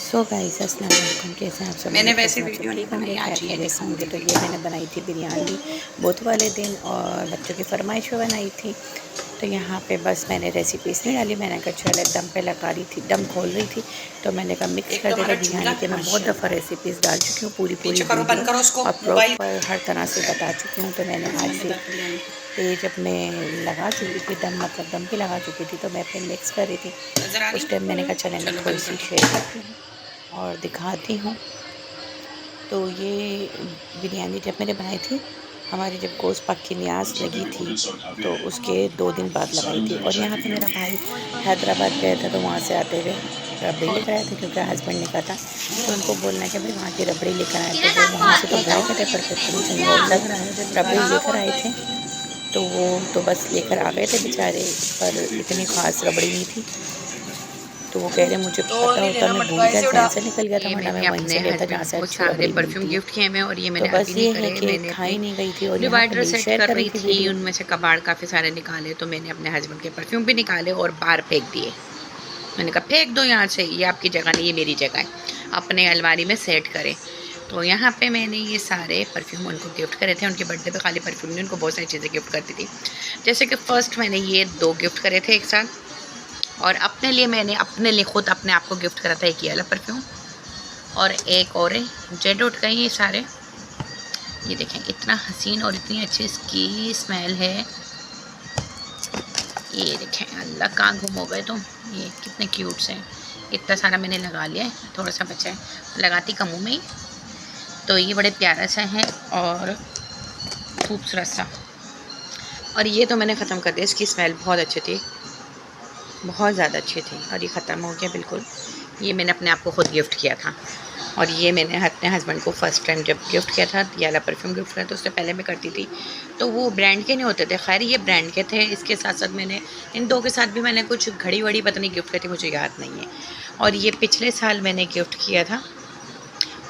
So guys अस्सलाम वालेकुम, कैसे हैं आप सब। मैंने वैसे वीडियो नहीं बनाई आज, ये होंगे। तो ये मैंने बनाई थी बिरयानी बुध वाले दिन और बच्चों की फरमाइश पे बनाई थी। तो यहाँ पे बस मैंने रेसिपीज़ नहीं डाली, मैंने कहा चलो दम पे लगा रही थी, दम खोल रही थी तो मैंने कहा मिक्स कर देगा बिरयानी के। मैं बहुत दफ़ा रेसिपीज़ डाल चुकी हूँ, पूरी वीडियो और प्रॉपर हर तरह से बता चुकी हूँ। तो मैंने आज से पेज अपने लगा चुकी थी, दम मतलब दम पे लगा चुकी थी, तो मैं फिर मिक्स कर रही थी। उस टाइम मैंने कहा चले मैं थोड़ी सी शेयर करती हूँ और दिखाती हूँ। तो ये बिरयानी जब मैंने बनाई थी, हमारी जब गोश्त पक की न्याज लगी थी तो उसके 2 दिन बाद लगाई थी। और यहाँ पे मेरा भाई हैदराबाद गया था तो वहाँ से आते हुए रबड़ी लेकर आए थे, क्योंकि हस्बैंड ने कहा था तो उनको बोलना है कि भाई वहाँ की रबड़ी लेकर आए। तो वो वहाँ से तो ड्राई कटे पर रबड़ी लेकर आए थे। तो वो तो बस लेकर आ गए थे बेचारे, पर इतनी ख़ास रबड़ी नहीं थी। तो वो कह रहे मुझे पता होता मैं भूल गया, ध्यान से निकल गया था, वरना मैं वहीं से लेता जहाँ से अच्छी रबड़ी परफ्यूम मिलती है। गिफ्ट किए हैं और ये तो मैंने बस अभी नहीं ये है करे। कि मैंने खाई अपने नहीं गई थी और यहाँ पे डिवाइडर मेरी सेट शेयर कर कर रही रही थी थी, वीडियो। उनमें से कबाड़ काफ़ी सारे निकाले तो मैंने अपने हस्बैंड के परफ्यूम भी निकाले और बाहर फेंक दिए। मैंने कहा फेंक दो यहाँ से, ये आपकी जगह नहीं, ये मेरी जगह है, अपने अलमारी में सेट करें। तो यहाँ पे मैंने ये सारे परफ्यूम उनको गिफ्ट करे थे। उनके बर्थडे पे खाली परफ्यूम नहीं, उनको बहुत सारी चीज़ें गिफ्ट करती थी। जैसे कि फ़र्स्ट मैंने ये 2 गिफ्ट करे थे एक साथ, और अपने लिए मैंने अपने लिए खुद अपने आप को गिफ्ट करा था एक ये वाला परफ्यूम और एक और जेड उठ गई। ये सारे ये देखें, इतना हसीन और इतनी अच्छी इसकी स्मेल है। ये देखें, अल्लाह कहाँ गुम हो गए तुम, ये कितने क्यूट से हैं। इतना सारा मैंने लगा लिया है, थोड़ा सा बचा है, लगाती कम हूँ मैं ही। तो ये बड़े प्यारा सा है और खूबसूरत सा। और ये तो मैंने ख़त्म कर दिया, इसकी स्मेल बहुत अच्छी थी, बहुत ज़्यादा अच्छी थी, और ये ख़त्म हो गया बिल्कुल। ये मैंने अपने आप को खुद गिफ्ट किया था। और ये मैंने अपने हस्बैंड को फ़र्स्ट टाइम जब गिफ्ट किया था, ये वाला परफ्यूम गिफ्ट किया, तो उससे पहले मैं करती थी तो वो ब्रांड के नहीं होते थे, खैर ये ब्रांड के थे। इसके साथ साथ मैंने इन 2 के साथ भी मैंने कुछ घड़ी वड़ी पता नहीं गिफ्ट की थी, मुझे याद नहीं है। और ये पिछले साल मैंने गिफ्ट किया था,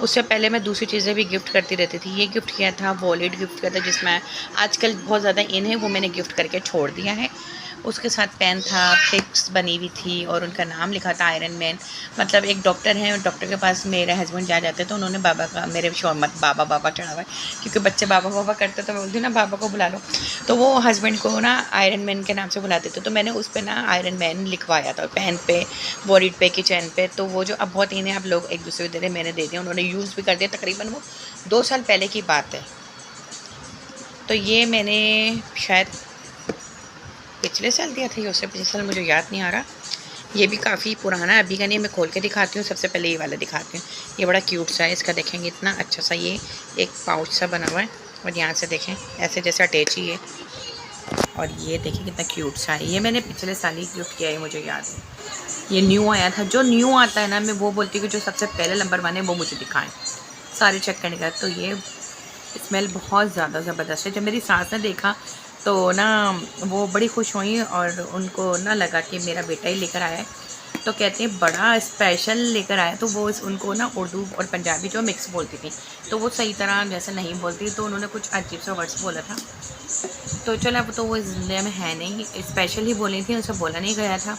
उससे पहले मैं दूसरी चीज़ें भी गिफ्ट करती रहती थी। ये गिफ्ट किया था, वॉलेट गिफ्ट किया था जिसमें आजकल बहुत ज़्यादा इन है, वो मैंने गिफ्ट करके छोड़ दिया है। उसके साथ पेन था, पिक्स बनी हुई थी और उनका नाम लिखा था आयरन मैन। मतलब एक डॉक्टर हैं, डॉक्टर के पास मेरे हस्बैंड जाते तो उन्होंने बाबा का, मेरे शोर मत बाबा बाबा चढ़ा हुआ है, क्योंकि बच्चे बाबा बाबा करते तो मैं बोलती ना बाबा को बुला लो। तो वो हस्बैंड को ना आयरन मैन के नाम से बुलाते थे, तो मैंने उस पर ना आयरन मैन लिखवाया था पेन पे, वॉलेट पे की चैन पे। तो वो जो अब बहुत इन्हें आप लोग एक दूसरे को दे रहे, मैंने दे दिया, उन्होंने यूज़ भी कर दिया। तकरीबन वो 2 साल पहले की बात है। तो ये मैंने शायद पिछले साल दिया था, ये उससे पिछले साल, मुझे याद नहीं आ रहा। ये भी काफ़ी पुराना है, अभी का नहीं। मैं खोल के दिखाती हूँ, सबसे पहले ये वाला दिखाती हूँ। ये बड़ा क्यूट सा है, इसका देखेंगे इतना अच्छा सा ये एक पाउच सा बना हुआ है, और यहाँ से देखें ऐसे जैसे अटैची है। और ये देखिए कितना क्यूट सा है, ये मैंने पिछले साल ही गिफ्ट किया है, मुझे याद है। ये न्यू आया था, जो न्यू आता है ना मैं वो बोलती हूँ कि जो सबसे पहले नंबर 1 है वो मुझे दिखाएँ, सारे चेक करने का। तो ये स्मेल बहुत ज़्यादा ज़बरदस्त है। जब मेरी सास ने देखा तो ना वो बड़ी खुश हुई और उनको ना लगा कि मेरा बेटा ही लेकर आया है। तो कहते हैं बड़ा स्पेशल लेकर आया। तो वो उनको ना उर्दू और पंजाबी जो मिक्स बोलती थी, तो वो सही तरह जैसे नहीं बोलती, तो उन्होंने कुछ अजीब सा वर्ड्स बोला था। तो चलो अब तो वो इस दुनिया में है नहीं, स्पेशल ही बोली थी, उनसे बोला नहीं गया था।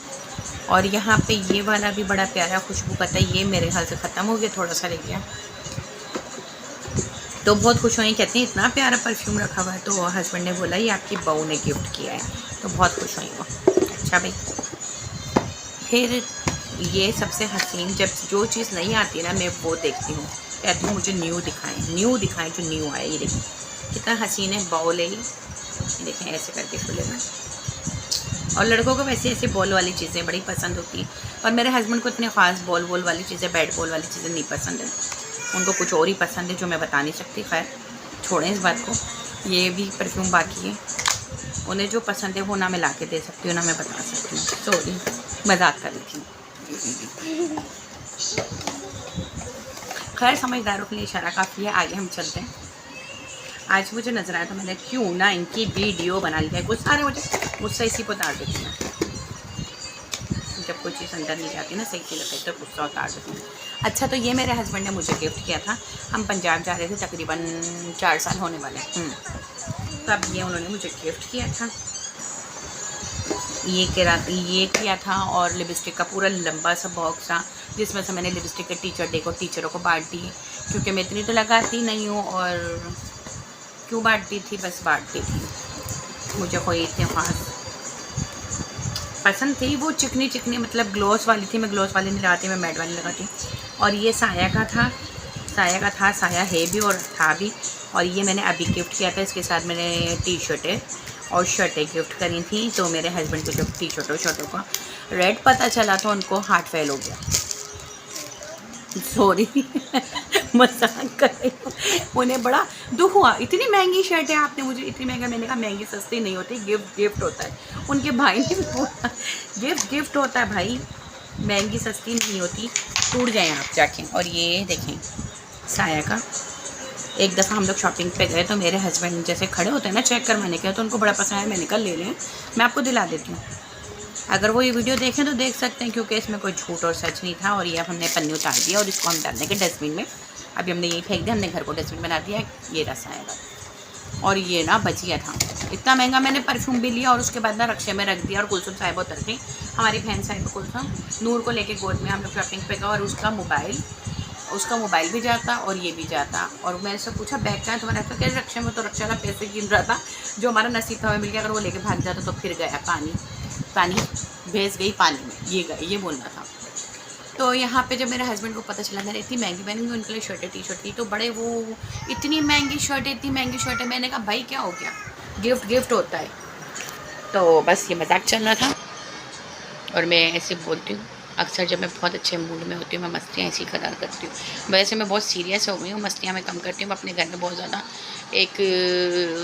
और यहाँ पे ये वाला भी बड़ा प्यारा खुशबू का था, ये मेरे ख्याल से ख़त्म हो गया, थोड़ा सा रह गया। तो बहुत खुश हुई, कहते हैं इतना प्यारा परफ्यूम रखा हुआ है। तो हस्बैंड ने बोला ये आपकी बहू ने गिफ्ट किया है, तो बहुत खुश हुई वो। अच्छा भाई, फिर ये सबसे हसीन, जब जो चीज़ नहीं आती ना मैं वो देखती हूँ, कहती हूँ मुझे न्यू दिखाएं जो न्यू आए। ये देखिए कितना हसीन है, बाउल है ये देखें, ऐसे करके खुलेगा। और लड़कों को वैसे ऐसे बॉल वाली चीज़ें बड़ी पसंद होती हैं, और मेरे हस्बैंड को इतने ख़ास बॉल वाली चीज़ें, बैट बॉल वाली चीज़ें नहीं पसंद है, उनको कुछ और ही पसंद है जो मैं बता नहीं सकती। खैर छोड़ें इस बात को। ये भी परफ्यूम बाकी है, उन्हें जो पसंद है वो ना मैं ला के दे सकती हूँ ना मैं बता सकती हूँ। सॉरी, मजाक कर रही थी। खैर समझदारों के लिए इशारा काफ़ी है, आगे हम चलते हैं। आज मुझे नज़र आया तो मैंने क्यों ना इनकी वीडियो बना लिया है। कुछ सारे मुझसे इसी को उतार देती हैं, जब कोई चीज़ अंदर नहीं जाती ना सही से लगता है तो गुस्सा उतार देती हूँ। अच्छा, तो ये मेरे हस्बैंड ने मुझे गिफ्ट किया था, हम पंजाब जा रहे थे, तकरीबन 4 साल होने वाले। तब ये उन्होंने मुझे गिफ्ट किया था। ये किया था, और लिपस्टिक का पूरा लंबा सा बॉक्स था जिसमें से मैंने लिपस्टिक के टीचरों को बांट दी, क्योंकि मैं इतनी तो लगाती नहीं हूँ, और क्यों बांटती थी, बस बांटती थी। मुझे कोई इतने खास पसंद थी, वो चिकनी चिकनी मतलब ग्लोस वाली थी। मैं ग्लोस वाली नहीं लगाती, मैं मैट वाली लगाती। और ये साया का था, साया है भी और था भी। और ये मैंने अभी गिफ्ट किया था, इसके साथ मैंने टी-शर्टें और शर्टें गिफ्ट करी थी। तो मेरे हस्बैंड को जब टी-शर्टों का रेट पता चला तो उनको हार्ट फेल हो गया। सॉरी मजाक कर रही हूँ, उन्हें बड़ा दुख हुआ। इतनी महंगी शर्ट है आपने मुझे, इतनी महंगा। मैंने कहा महंगी सस्ती नहीं होती, गिफ्ट होता है। उनके भाई ने भी बोला गिफ्ट होता है भाई, महंगी सस्ती नहीं होती, टूट जाएँ आप जाके। और ये देखें साया का, एक दफ़ा हम लोग शॉपिंग पे गए तो मेरे हस्बैंड जैसे खड़े होते हैं ना चेक करवाने के, तो उनको बड़ा पसंद आया। मैंने कहा ले लें, मैं आपको दिला देती हूँ। अगर वो ये वीडियो देखें तो देख सकते हैं, क्योंकि इसमें कोई झूठ और सच नहीं था। और ये अब हमने पन्नी उतार दिया और इसको हम डाल देंगे डस्टबिन में। अभी हमने यही फेंक दिया, हमने घर को डस्टबिन बना दिया। ये रसा आएगा। और ये ना बचिया था, इतना महंगा। मैंने परफ्यूम भी लिया और उसके बाद ना रक्शे में रख दिया। और कुलसुम साहिब उतर गई, हमारी बहन साहिब कुलसुम नूर को लेके गोद में हम लोग शॉपिंग पे गए। और उसका मोबाइल भी जाता और ये भी जाता। और मैंने से पूछा बैग कहाँ है तुम्हारा, तो क्या रक्षा में, तो रक्षा वाला पैसे गिन रहा था। जो हमारा नसीब था हमें मिल गया, अगर वो लेके भाग जाता तो फिर गया पानी भेज गई पानी में, ये बोलना था। तो यहाँ पे जब मेरे हस्बैंड को पता चला मैंने इतनी महंगी उनके लिए शर्टें टी-शर्ट थी, तो बड़े वो इतनी महंगी शर्टें। मैंने कहा भाई क्या हो गया, गिफ्ट होता है। तो बस ये मजाक चल रहा था। और मैं ऐसे बोलती हूँ अक्सर, जब मैं बहुत अच्छे मूड में होती हूँ मैं मस्तियाँ ऐसी कदार करती हूँ। वैसे मैं बहुत सीरियस हो गई हूँ, मस्तियाँ मैं कम करती हूँ। अपने घर में बहुत ज़्यादा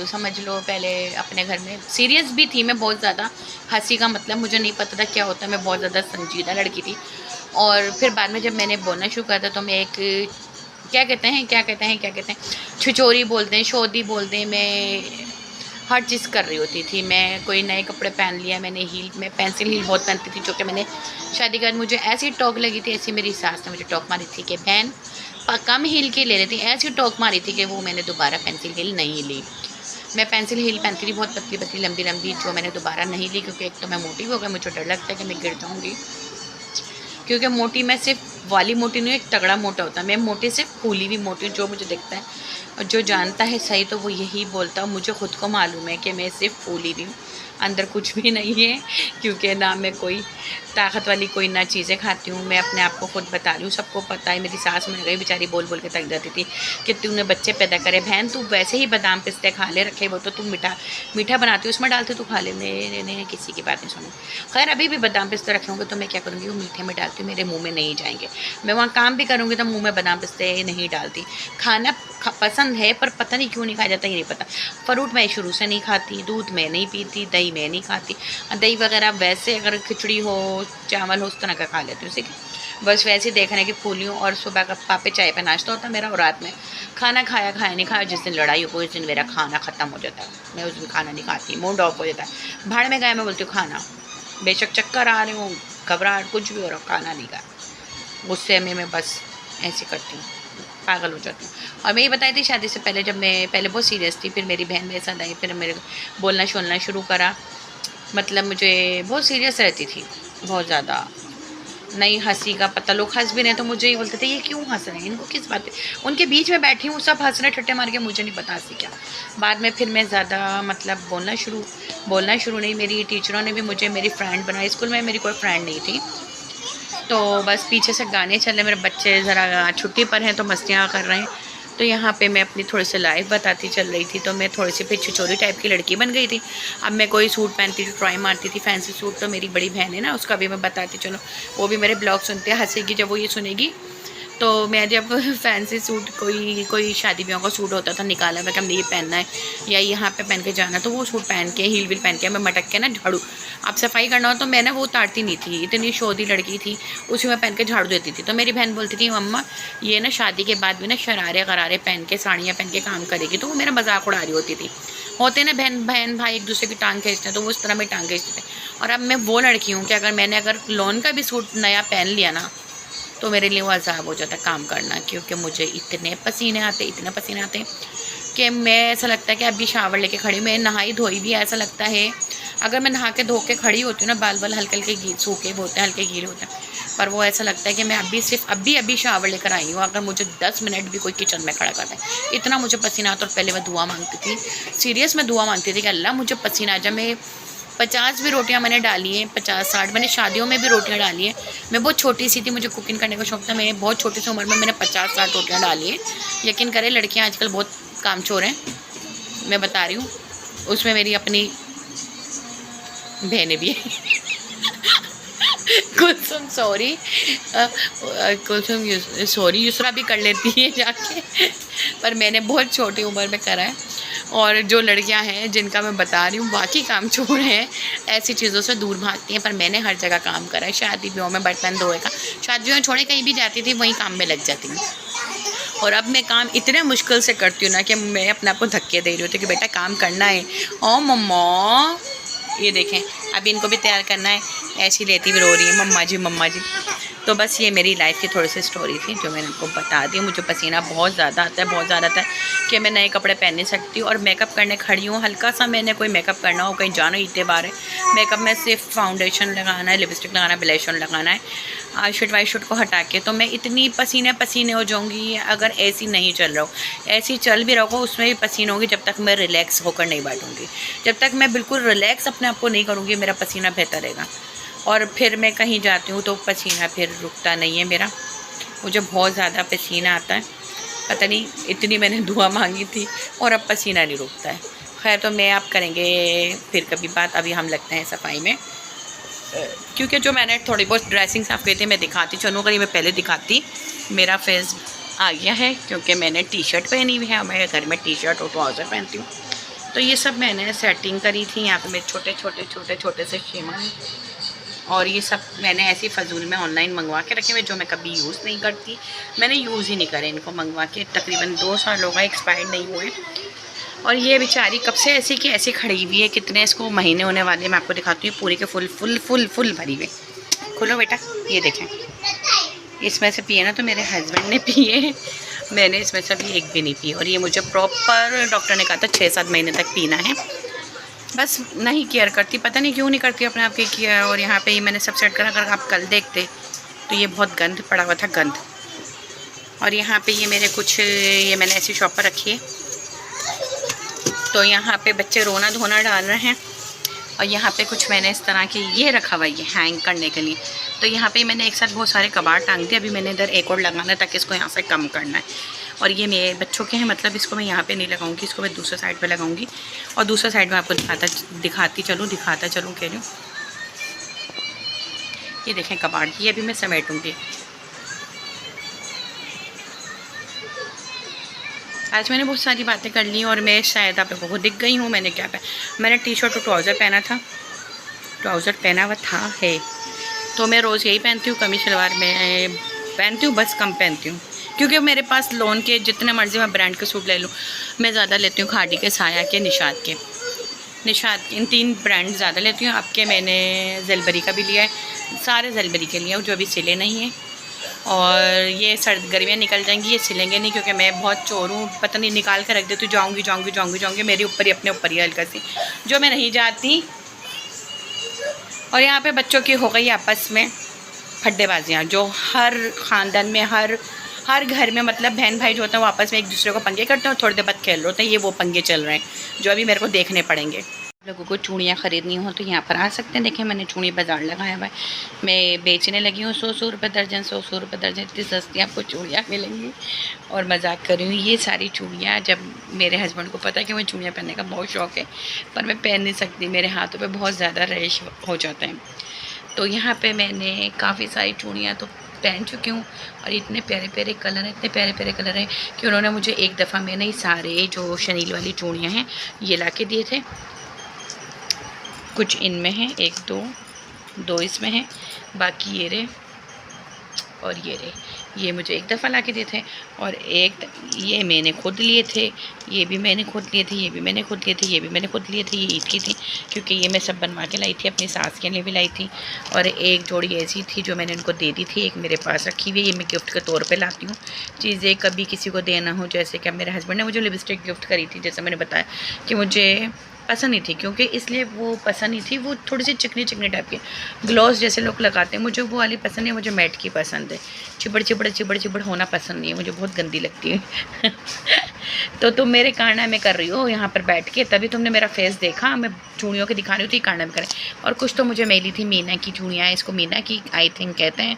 समझ लो, पहले अपने घर में सीरियस भी थी मैं बहुत ज़्यादा। हंसी का मतलब मुझे नहीं पता था क्या होता है, मैं बहुत ज़्यादा संजीदा लड़की थी। और फिर बाद में जब मैंने बोलना शुरू करा था तो मैं एक क्या कहते हैं छिचोरी बोलते हैं, शोधी बोलते हैं, मैं हर चीज़ कर रही होती थी। मैं कोई नए कपड़े पहन लिया, मैं पेंसिल हील बहुत पहनती थी, जो कि मैंने शादी के बाद मुझे ऐसी टोक लगी थी, ऐसी मेरी सास ने मुझे टोक मारी थी कि बहन कम हील की ले रही थी। ऐसी टोक मारी थी कि वो मैंने दोबारा पेंसिल हील नहीं ली। मैं पेंसिल हील पहनती थी बहुत पतली लंबी, जो मैंने दोबारा नहीं ली, क्योंकि एक तो मैं मोटी हो गई, मुझे डर लगता है कि मैं गिर जाऊँगी। क्योंकि मोटी मैं सिर्फ वाली मोटी नहीं, एक तगड़ा मोटा होता है। मैं मोटी सिर्फ फूली भी मोटी, जो मुझे दिखता है और जो जानता है सही तो वो यही बोलता है। मुझे ख़ुद को मालूम है कि मैं सिर्फ फूली भी हूँ, अंदर कुछ भी नहीं है। क्योंकि ना मैं कोई ताकत वाली कोई ना चीज़ें खाती हूँ, मैं अपने आप को खुद बता रही हूँ, सबको पता है। मेरी सास में गई बेचारी बोल के थक जाती थी कि तूने बच्चे पैदा करे, बहन तू वैसे ही बादाम पिस्ते खा ले, रखे वो तो तू मीठा बनाती हूँ उसमें डालती तू खा ले। मैंने किसी की बात नहीं सुनी। खैर अभी भी बादाम पिस्ते रखे होंगे तो मैं क्या करूँगी, वो मीठे में डालती हूँ, मेरे मुँह में नहीं जाएंगे। मैं वहाँ काम भी करूँगी तो मुँह में बादाम पिस्ते नहीं डालती। खाना पसंद है पर पता नहीं क्यों नहीं खाया जाता, ये नहीं पता। फ्रूट मैं शुरू से नहीं खाती, दूध मैं नहीं पीती, दही मैं नहीं खाती। दही वगैरह वैसे अगर खिचड़ी हो चावल हो उस तरह का खा लेती हूँ, ठीक है। बस वैसे देखने की फूली हूँ। और सुबह का पापे चाय पे नाश्ता होता है मेरा, और रात में खाना खाया नहीं खाया, जिस दिन लड़ाई हो उस दिन मेरा खाना ख़त्म हो जाता है। मैं उस दिन खाना नहीं खाती, मूड ऑफ हो जाता है। भाड़ में गया मैं बोलती हूँ खाना, बेशक चक्कर आ रहे हो, घबराहट कुछ भी हो रहा, खाना नहीं खाया। गुस्से में मैं बस ऐसे करती हूँ, पागल हो जाती हूँ। और मैं ये बताई थी शादी से पहले, जब मैं पहले बहुत सीरियस थी, फिर मेरी बहन मेरे साथ आई, फिर मेरे बोलना शुरू करा। मतलब मुझे बहुत सीरियस रहती थी, बहुत ज़्यादा। नहीं हंसी का पता, लोग हंस भी नहीं तो मुझे ही बोलते थे ये क्यों हंस रहे हैं, इनको किस बात पे। उनके बीच में बैठी हूँ, सब हंस रहे ठट्टे मार के, मुझे नहीं पता हंसी क्या। बाद में फिर मैं ज़्यादा मतलब बोलना शुरू नहीं, मेरी टीचरों ने भी मुझे मेरी फ्रेंड बनाई। स्कूल में मेरी कोई फ्रेंड नहीं थी, तो बस पीछे से गाने चल रहे, मेरे बच्चे ज़रा छुट्टी पर हैं तो मस्तियाँ कर रहे हैं। तो यहाँ पे मैं अपनी थोड़ी सी लाइफ बताती चल रही थी, तो मैं थोड़ी सी फिर छिचोरी टाइप की लड़की बन गई थी। अब मैं कोई सूट पहनती थी, ट्राई मारती थी फैंसी सूट, तो मेरी बड़ी बहन है ना, उसका भी मैं बताती चलो, वो भी मेरे ब्लॉग सुनते हैं, हंसेगी जब वो ये सुनेगी। तो मैं जब फैंसी सूट कोई शादी ब्याह का सूट होता था निकाला मैं कि हमने ये पहनना है या यहाँ पे पहन के जाना, तो वो सूट पहन के हील विल पहन के मैं मटक के ना झाड़ू, अब सफाई करना हो तो मैं ना वो उतारती नहीं थी, इतनी शोधी लड़की थी, उसी में पहन के झाड़ू देती थी। तो मेरी बहन बोलती थी मम्मा ये ना शादी के बाद भी ना शरारे गरारे पहन के साड़ियाँ पहन के काम करेगी, तो वो मेरा मजाक उड़ा रही होती थी। होते ना बहन भाई एक दूसरे की टांग खींचते हैं, तो वो उस तरह में टांग खींचते थे। और अब मैं वो लड़की हूँ कि अगर लोन का भी सूट नया पहन लिया ना तो मेरे लिए वो अज़ाब हो जाता है काम करना, क्योंकि मुझे इतने पसीने आते कि मैं ऐसा लगता है कि अभी शावर लेके खड़ी, मैं नहाई धोई भी ऐसा लगता है अगर मैं नहा के धो के खड़ी होती हूँ ना, बाल बाल हल्के हल्के सूखे होते हैं, हल्के गीले होते हैं, पर वो ऐसा लगता है कि मैं अभी शावर लेकर आई हूँ। अगर मुझे 10 मिनट भी कोई किचन में खड़ा करता है, इतना मुझे पसीना आता। और पहले मैं दुआ मांगती थी, सीरियस मैं दुआ मांगती थी कि अल्लाह मुझे पसीना आ जाए। मैं 50 भी रोटियां मैंने डाली हैं, 50-60 मैंने शादियों में भी रोटियां डाली हैं। मैं बहुत छोटी सी थी, मुझे कुकिंग करने का शौक था। मैं बहुत छोटी सी उम्र में मैंने 50-60 रोटियां डाली हैं। यकीन करें, लड़कियां आजकल बहुत कामचोर हैं, मैं बता रही हूँ। उसमें मेरी अपनी बहनें भी हैं। कुलसुम सॉरी, कुलसुम सॉरी, युसरा भी कर लेती है जाके, पर मैंने बहुत छोटी उम्र में करा है। और जो लड़कियां हैं जिनका मैं बता रही हूँ बाकी काम छोड़ हैं, ऐसी चीज़ों से दूर भागती हैं, पर मैंने हर जगह काम करा है। शादी ब्याह में बर्तन धोए का, शादियों में छोड़े कहीं भी जाती थी, वहीं काम में लग जाती हूँ। और अब मैं काम इतने मुश्किल से करती हूँ ना कि मैं अपने आप को धक्के दे रही होती कि बेटा काम करना है। ओ मम्मा, ये देखें अभी इनको भी तैयार करना है, ऐसी लेती भी रो रही है मम्मा जी मम्मा जी। तो बस ये मेरी लाइफ की थोड़ी सी स्टोरी थी जो मैंने आपको बता दी। मुझे पसीना बहुत ज़्यादा आता है, बहुत ज़्यादा आता है कि मैं नए कपड़े पहन नहीं सकती। और मेकअप करने खड़ी हूँ, हल्का सा मैंने कोई मेकअप करना हो, कहीं जाना इतने बार है, मेकअप में सिर्फ फाउंडेशन लगाना है, लिपस्टिक लगाना है, ब्लश ऑन लगाना है, आईशैडो वाईशैडो को हटा के, तो मैं इतनी पसीने पसीने हो जाऊँगी। अगर ऐसी नहीं चल रहा हो, ऐसी चल भी रहो उसमें भी पसीना होगी, जब तक मैं रिलैक्स होकर नहीं बैठूँगी, जब तक मैं बिल्कुल रिलैक्स अपने आप को नहीं करूँगी, मेरा पसीना बेहतर रहेगा। और फिर मैं कहीं जाती हूँ तो पसीना फिर रुकता नहीं है मेरा, मुझे बहुत ज़्यादा पसीना आता है। पता नहीं इतनी मैंने दुआ मांगी थी और अब पसीना नहीं रुकता है। खैर, तो मैं आप करेंगे फिर कभी बात, अभी हम लगते हैं सफाई में, क्योंकि जो मैंने थोड़ी बहुत ड्रेसिंग साफ़ की थी मैं दिखाती चलूँ, कहीं मैं पहले दिखाती। मेरा फेस आ गया है क्योंकि मैंने टी शर्ट पहनी हुई है, मैं घर में टी शर्ट और ट्राउज़र पहनती हूँ। तो ये सब मैंने सेटिंग करी थी। यहाँ पे मेरे छोटे छोटे से शिमर, और ये सब मैंने ऐसी फजूल में ऑनलाइन मंगवा के रखे हुए जो मैं कभी यूज़ नहीं करती। मैंने यूज़ ही नहीं करे इनको, मंगवा के तकरीबन 2 साल हो गए, एक्सपायर्ड नहीं हुए। और ये बेचारी कब से ऐसी की ऐसी खड़ी हुई है, कितने इसको महीने होने वाले, मैं आपको दिखाती हूँ। पूरी के फुल भरी हुई। खोलो बेटा, ये देखें, इसमें से पिए ना तो मेरे हस्बैंड ने पिए, मैंने इसमें से अभी एक भी नहीं पी। और ये मुझे प्रॉपर डॉक्टर ने कहा था 6-7 महीने तक पीना है। बस नहीं केयर करती, पता नहीं क्यों नहीं करती अपने आप की केयर। और यहाँ पे ये मैंने सब सेट करा, अगर आप कल देखते तो ये बहुत गंद पड़ा हुआ था, गंद। और यहाँ पे ये मेरे कुछ, ये मैंने ऐसी शॉप पर रखी है, तो यहाँ पे बच्चे रोना धोना डाल रहे हैं। और यहाँ पे कुछ मैंने इस तरह की ये रखा हुआ है, ये हैंग करने के लिए। तो यहाँ पे मैंने एक साथ बहुत सारे कबाड़ टांग दिए। अभी मैंने इधर एक और लगाना है ताकि इसको यहाँ से कम करना है। और ये मेरे बच्चों के हैं, मतलब इसको मैं यहाँ पे नहीं लगाऊंगी, इसको मैं दूसरे साइड पे लगाऊंगी। और दूसरे साइड में आपको दिखाता चलूँ कह रही हूँ। ये देखें कबाड़, ये अभी मैं समेटूँगी। आज मैंने बहुत सारी बातें कर ली और मैं शायद आप लोगों को दिख गई हूँ। मैंने क्या पहना, मैंने टी शर्ट और ट्राउज़र पहना था, ट्राउज़र पहना हुआ था है। तो मैं रोज़ यही पहनती हूँ, कमीज शलवार में पहनती हूँ, बस कम पहनती हूँ क्योंकि मेरे पास लोन के जितने मर्ज़ी मैं ब्रांड के सूट ले लूँ। मैं ज़्यादा लेती हूँ खादी के, साया के, निशात के, इन 3 ब्रांड ज़्यादा लेती हूँ। आपके मैंने ज़ेलबरी का भी लिया है, सारे ज़ेलबरी के लिए जो अभी सिले नहीं हैं। और ये सर्द गर्मियाँ निकल जाएंगी, ये सिलेंगे नहीं क्योंकि मैं बहुत चोर हूँ, पता नहीं निकाल कर रख देती हूँ, जाऊँगी मेरे ऊपर ही, अपने ऊपर ही हल्का सी जो मैं नहीं जाती। और यहाँ पे बच्चों की हो गई आपस में फड्डेबाजियाँ, जो हर ख़ानदान में हर घर में, मतलब बहन भाई जो होते हैं वो आपस में एक दूसरे को पंगे करते हैं और थोड़ी देर बाद खेल रहे होते हैं। ये वो पंगे चल रहे हैं जो अभी मेरे को देखने पड़ेंगे। लोगों को चूड़ियाँ ख़रीदनी हो तो यहाँ पर आ सकते हैं। देखिए मैंने चूड़ी बाज़ार लगाया हुआ है, मैं बेचने लगी हूँ 100 रुपये दर्जन, 100 रुपये दर्जन, इतनी सस्ती आपको चूड़ियाँ मिलेंगी। और मजाक कर रही हूँ, ये सारी चूड़ियाँ जब मेरे हस्बैंड को पता है कि मुझे चूड़ियाँ पहनने का बहुत शौक़ है, पर मैं पहन नहीं सकती, मेरे हाथों पर बहुत ज़्यादा रैश हो जाता है। तो यहाँ पर मैंने काफ़ी सारी चूड़ियाँ तो पहन चुकी हूँ। और इतने प्यारे प्यारे कलर हैं, इतने प्यारे प्यारे कलर हैं कि उन्होंने मुझे एक दफ़ा में नहीं सारे जो शनील वाली चूड़ियाँ हैं ये ला के दिए थे। कुछ इनमें हैं, 1 2 इसमें हैं, बाकी ये रहे और ये रहे, ये मुझे एक दफ़ा ला के दिए थे। और ये मैंने खुद लिए थे, ये भी मैंने खुद लिए थे, ये भी मैंने खुद लिए थे, ये भी मैंने खुद लिए थे। ये ईद की थी क्योंकि ये मैं सब बनवा के लाई थी, अपनी सास के लिए भी लाई थी। और एक जोड़ी ऐसी थी जो मैंने उनको दे दी थी, एक मेरे पास रखी हुई है, ये मैं गिफ्ट के तौर पे लाती हूँ चीज़ें, कभी किसी को देना हो। जैसे कि मेरे हस्बैंड ने मुझे लिपस्टिक गिफ्ट करी थी, जैसे मैंने बताया कि मुझे पसंद नहीं थी, क्योंकि इसलिए वो पसंद नहीं थी, वो थोड़ी सी चिकनी चिकनी टाइप की ग्लॉस जैसे लोग लगाते हैं, मुझे वो वाली पसंद नहीं है, मुझे मैट की पसंद है। चिपड़ होना पसंद नहीं है, मुझे बहुत गंदी लगती है। तो तुम मेरे कारनामे कर रही हो यहाँ पर बैठ के, तभी तुमने मेरा फेस देखा, मैं चूड़ियों के दिखा रही थी कारनामे करें। और कुछ तो मुझे मिली थी मीना की चूड़ियाँ, इसको मीना की आई थिंक कहते हैं,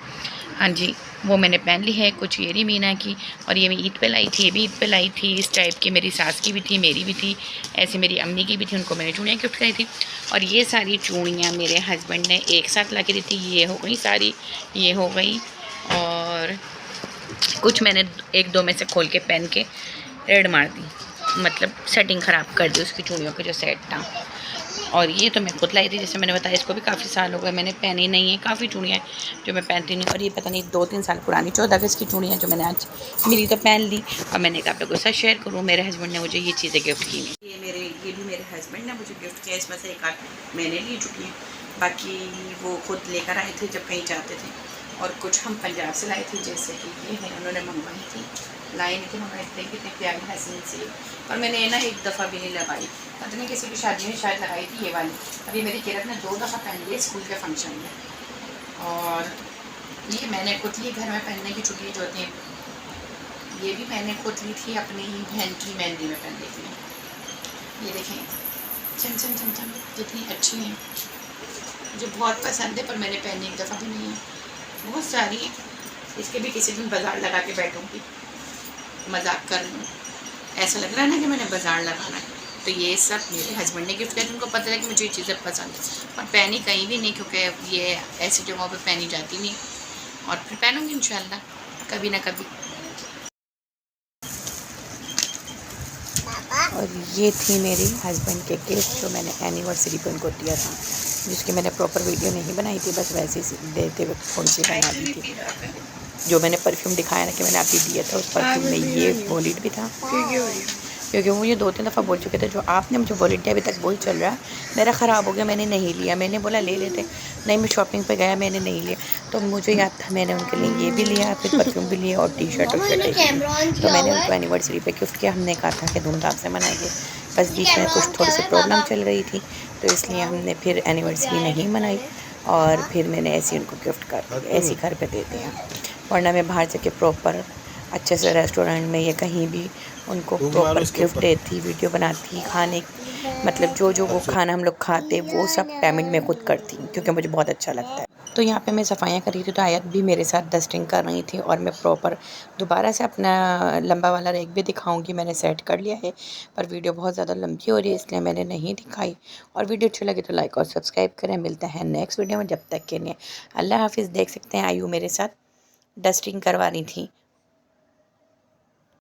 हाँ जी, वो मैंने पहन ली है। कुछ ये रही मीना की, और ये मैं ईद पे लाई थी, ये भी ईद पे लाई थी। इस टाइप की मेरी सास की भी थी, मेरी भी थी, ऐसे मेरी अम्मी की भी थी, उनको मैंने चूड़ियाँ गिफ्ट करी थी। और ये सारी चूड़ियाँ मेरे हस्बैंड ने एक साथ ला के दी थी, ये हो गई सारी, ये हो गई, और कुछ मैंने एक दो में से खोल के पहन के रेड मार दी, मतलब सेटिंग ख़राब कर दी उसकी चूड़ियों के जो सेट था। और ये तो मैं खुद लाई थी, जैसे मैंने बताया, इसको भी काफ़ी साल हो गए मैंने पहनी नहीं है, काफ़ी चूड़ियाँ हैं जो मैं पहनती नहीं। और ये पता नहीं 2-3 साल पुरानी 14 अगस्त की चूड़ियाँ जो मैंने आज मिली तो पहन ली, और मैंने कहा आप लोगों के साथ शेयर करूँ। मेरे हस्बैंड ने मुझे ये चीज़ें गिफ्ट की। ये भी मेरे हस्बैंड ने मुझे गिफ्ट किया, इसमें से एक आध मैंने ली चुकी, बाकी वो खुद लेकर आए थे जब कहीं जाते थे। और कुछ हम पंजाब से लाए थे, जैसे कि ये है उन्होंने मंगवाई थी, लाई नहीं थी, मंगवाई थी, कितनी प्यारी हसीन सी। और मैंने ना एक दफ़ा भी नहीं लगाई, पता नहीं किसी की शादी में शायद लगाई थी ये वाली। अभी मेरी किरत ने 2 दफ़ा पहन ली स्कूल के फंक्शन में। और ये मैंने खुद ली घर में पहनने की चुड़ियाँ जो होती हैं, ये भी मैंने खुद ली थी अपनी बहन की मेहंदी में पहनने के लिए। ये देखें चम चम चम चम कितनी अच्छी हैं, मुझे बहुत पसंद है, पर मैंने पहनी एक दफ़ा भी नहीं है। बहुत सारी हैं, इसके भी किसी दिन बाज़ार लगा के बैठूँगी। मजाक कर रही हूँ, ऐसा लग रहा है ना कि मैंने बाज़ार लगाना है। तो ये सब मेरे हस्बैंड ने गिफ्ट किया, उनको पता है कि मुझे ये चीज़ें पसंद है, और पहनी कहीं भी नहीं, क्योंकि ये ऐसी जगहों पे पहनी जाती नहीं, और फिर पहनूँगी इंशाल्लाह कभी ना कभी। और ये थी मेरी हस्बैंड के गिफ्ट जो मैंने एनिवर्सरी पे उनको दिया था, जिसकी मैंने प्रॉपर वीडियो नहीं बनाई थी, बस वैसे ही देते हुए थोड़ी सी बना दी थी। जो मैंने परफ्यूम दिखाया ना कि मैंने आपको दिया था, उस परफ्यूम में ये वॉलेट भी था, क्योंकि वो मुझे 2-3 दफ़ा बोल चुके थे जो आपने मुझे वॉलेट दिया अभी तक वही चल रहा है, मेरा ख़राब हो गया, मैंने नहीं लिया। मैंने बोला ले लेते, नहीं मैं शॉपिंग पे गया, मैंने नहीं लिया। तो मुझे याद था मैंने उनके लिए ये भी लिया, फिर परफ्यूम भी लिया, और टी शर्ट और शर्ट। तो मैंने उनको एनिवर्सरी पे गिफ्ट किया, हमने कहा था कि धूमधाम से मनाएंगे, बस बीच में कुछ थोड़ी सी प्रॉब्लम चल रही थी, तो इसलिए हमने फिर एनिवर्सरी नहीं मनाई, और फिर मैंने ऐसे ही उनको गिफ्ट कर दिया, ऐसे ही घर पे दे दिया। वरना मैं बाहर जाके प्रॉपर अच्छे से रेस्टोरेंट में या कहीं भी उनको प्रॉपर गिफ्ट देती, वीडियो बनाती, खाने मतलब जो वो खाना हम लोग खाते वो सब पेमेंट मैं खुद करती, क्योंकि मुझे बहुत अच्छा लगता है। तो यहाँ पे मैं सफाइयाँ कर रही थी, तो आयत भी मेरे साथ डस्टिंग कर रही थी, और मैं प्रॉपर दोबारा से अपना लंबा वाला रैक भी दिखाऊंगी, मैंने सेट कर लिया है, पर वीडियो बहुत ज़्यादा लंबी हो रही है इसलिए मैंने नहीं दिखाई। और वीडियो अच्छी लगे तो लाइक और सब्सक्राइब करें। मिलते हैं नेक्स्ट वीडियो में, जब तक के लिए अल्लाह हाफिज़। देख सकते हैं आयु मेरे साथ डस्टिंग करवा रही थी,